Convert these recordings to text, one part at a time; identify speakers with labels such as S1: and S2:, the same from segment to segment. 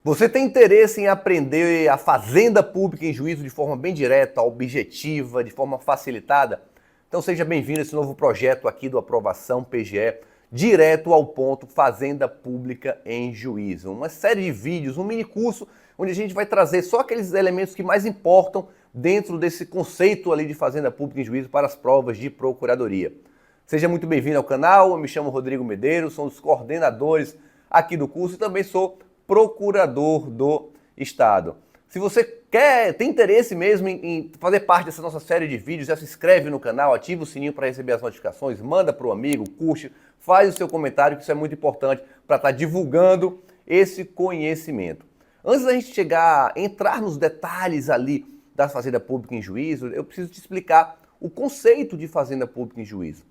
S1: Você tem interesse em aprender a fazenda pública em juízo de forma bem direta, objetiva, de forma facilitada? Então seja bem-vindo a esse novo projeto aqui do Aprovação PGE, direto ao ponto, Fazenda Pública em Juízo. Uma série de vídeos, um mini curso, onde a gente vai trazer só aqueles elementos que mais importam dentro desse conceito ali de Fazenda Pública em Juízo para as provas de procuradoria. Seja muito bem-vindo ao canal, eu me chamo Rodrigo Medeiros, sou um dos coordenadores aqui do curso e também sou procurador do Estado. Se você tem interesse mesmo em fazer parte dessa nossa série de vídeos, já se inscreve no canal, ativa o sininho para receber as notificações, manda para o amigo, curte, faz o seu comentário, que isso é muito importante para estar divulgando esse conhecimento. Antes da gente entrar nos detalhes ali da Fazenda Pública em Juízo, eu preciso te explicar o conceito de Fazenda Pública em Juízo.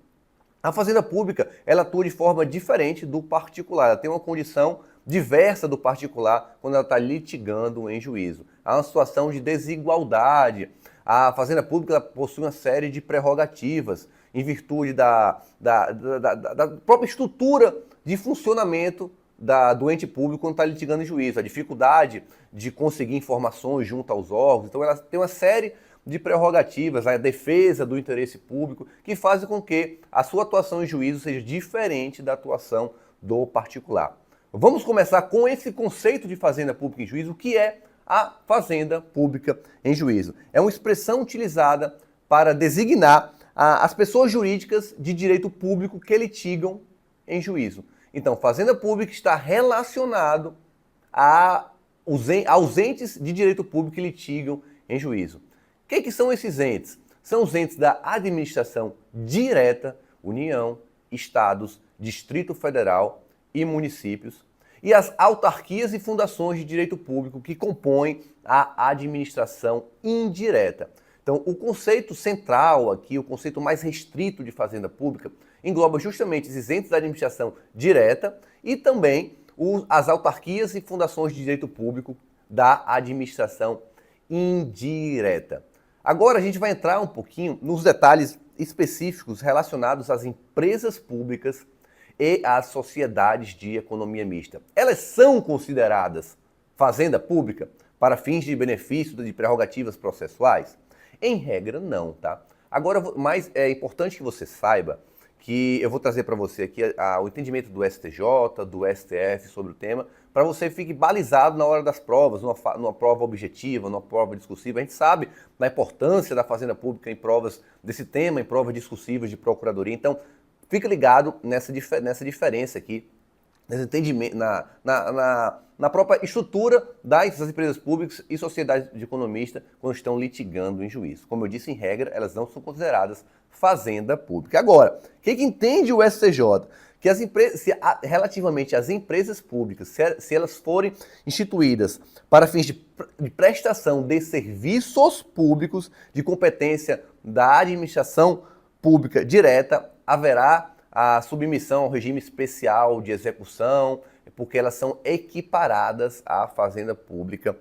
S1: A Fazenda Pública, ela atua de forma diferente do particular, ela tem uma condição diversa do particular quando ela está litigando em juízo. Há uma situação de desigualdade. A Fazenda Pública ela possui uma série de prerrogativas em virtude da própria estrutura de funcionamento do ente público quando está litigando em juízo. A dificuldade de conseguir informações junto aos órgãos. Então ela tem uma série de prerrogativas, a defesa do interesse público, que fazem com que a sua atuação em juízo seja diferente da atuação do particular. Vamos começar com esse conceito de Fazenda Pública em Juízo, que é a Fazenda Pública em Juízo. É uma expressão utilizada para designar as pessoas jurídicas de direito público que litigam em juízo. Então, Fazenda Pública está relacionado aos entes de direito público que litigam em juízo. O que são esses entes? São os entes da administração direta, União, Estados, Distrito Federal e municípios, e as autarquias e fundações de direito público que compõem a administração indireta. Então, o conceito central aqui, o conceito mais restrito de Fazenda Pública, engloba justamente esses entes da administração direta e também as autarquias e fundações de direito público da administração indireta. Agora a gente vai entrar um pouquinho nos detalhes específicos relacionados às empresas públicas e às sociedades de economia mista. Elas são consideradas fazenda pública para fins de benefício de prerrogativas processuais? Em regra, não, tá? Agora, mas é importante que você saiba que eu vou trazer para você aqui o entendimento do STJ, do STF sobre o tema, para você fique balizado na hora das provas, numa prova objetiva, numa prova discursiva. A gente sabe da importância da Fazenda Pública em provas desse tema, em provas discursivas de procuradoria. Então, fica ligado nessa diferença aqui, nesse entendimento, na própria estrutura das empresas públicas e sociedades de economista quando estão litigando em juízo. Como eu disse, em regra, elas não são consideradas fazenda pública. Agora, o que entende o STJ? Que as empresas, relativamente às empresas públicas, se elas forem instituídas para fins de prestação de serviços públicos de competência da administração pública direta, haverá a submissão ao regime especial de execução, porque elas são equiparadas à Fazenda Pública,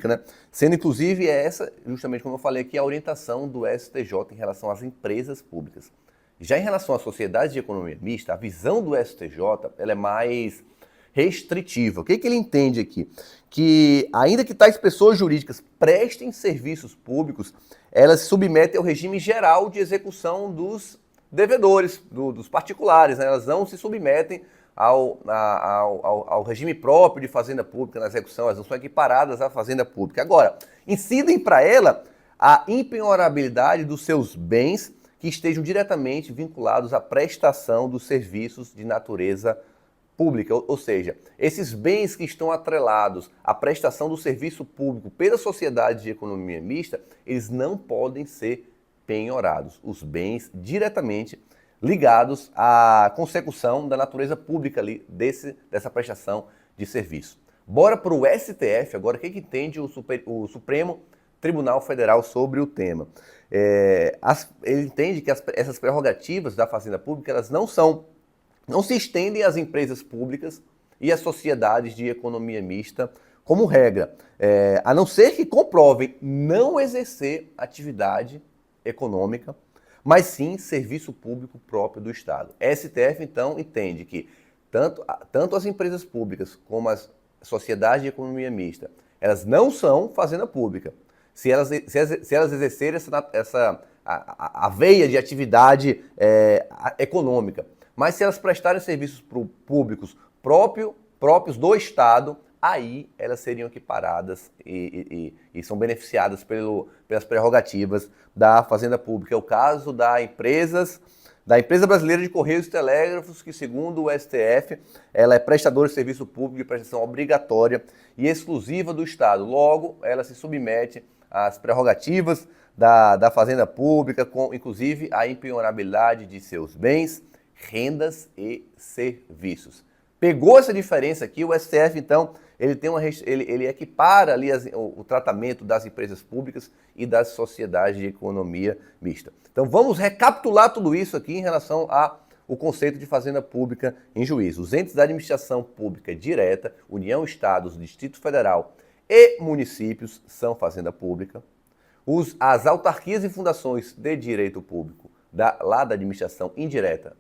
S1: né? Sendo inclusive essa, justamente como eu falei aqui, a orientação do STJ em relação às empresas públicas. Já em relação às sociedades de economia mista, a visão do STJ ela é mais restritiva. O que ele entende aqui? Que ainda que tais pessoas jurídicas prestem serviços públicos, elas se submetem ao regime geral de execução dos devedores, dos particulares, né? Elas não se submetem ao regime próprio de Fazenda Pública na execução, elas não são equiparadas à Fazenda Pública. Agora, incidem para ela a impenhorabilidade dos seus bens que estejam diretamente vinculados à prestação dos serviços de natureza pública, ou seja, esses bens que estão atrelados à prestação do serviço público pela sociedade de economia mista, eles não podem ser penhorados, os bens diretamente ligados à consecução da natureza pública ali dessa prestação de serviço. Bora para o STF agora, o que entende o Supremo Tribunal Federal sobre o tema? Ele entende que essas prerrogativas da Fazenda Pública elas não se estendem às empresas públicas e às sociedades de economia mista como regra, a não ser que comprovem não exercer atividade econômica, mas sim serviço público próprio do Estado. STF, então, entende que tanto as empresas públicas como as sociedades de economia mista, elas não são fazenda pública. Se elas exercerem a veia de atividade econômica, mas se elas prestarem serviços públicos próprios do Estado, aí elas seriam equiparadas e são beneficiadas pelas prerrogativas da fazenda pública. É o caso da Empresa Brasileira de Correios e Telégrafos, que segundo o STF, ela é prestadora de serviço público de prestação obrigatória e exclusiva do Estado. Logo, ela se submete às prerrogativas da fazenda pública, com inclusive a impenhorabilidade de seus bens, rendas e serviços. Pegou essa diferença aqui, o STF, então, ele equipara ali o tratamento das empresas públicas e das sociedades de economia mista. Então vamos recapitular tudo isso aqui em relação ao conceito de fazenda pública em juízo. Os entes da administração pública direta, União, Estados, Distrito Federal e municípios são fazenda pública. As autarquias e fundações de direito público da administração indireta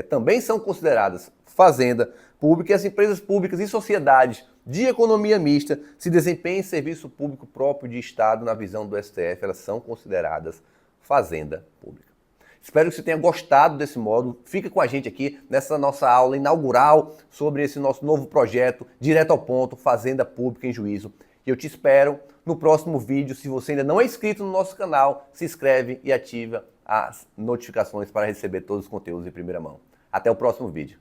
S1: também são consideradas fazenda pública, e as empresas públicas e sociedades de economia mista se desempenham em serviço público próprio de Estado, na visão do STF, elas são consideradas fazenda pública. Espero que você tenha gostado desse módulo. Fica com a gente aqui nessa nossa aula inaugural sobre esse nosso novo projeto, direto ao ponto, Fazenda Pública em Juízo. E eu te espero no próximo vídeo. Se você ainda não é inscrito no nosso canal, se inscreve e ativa as notificações para receber todos os conteúdos em primeira mão. Até o próximo vídeo.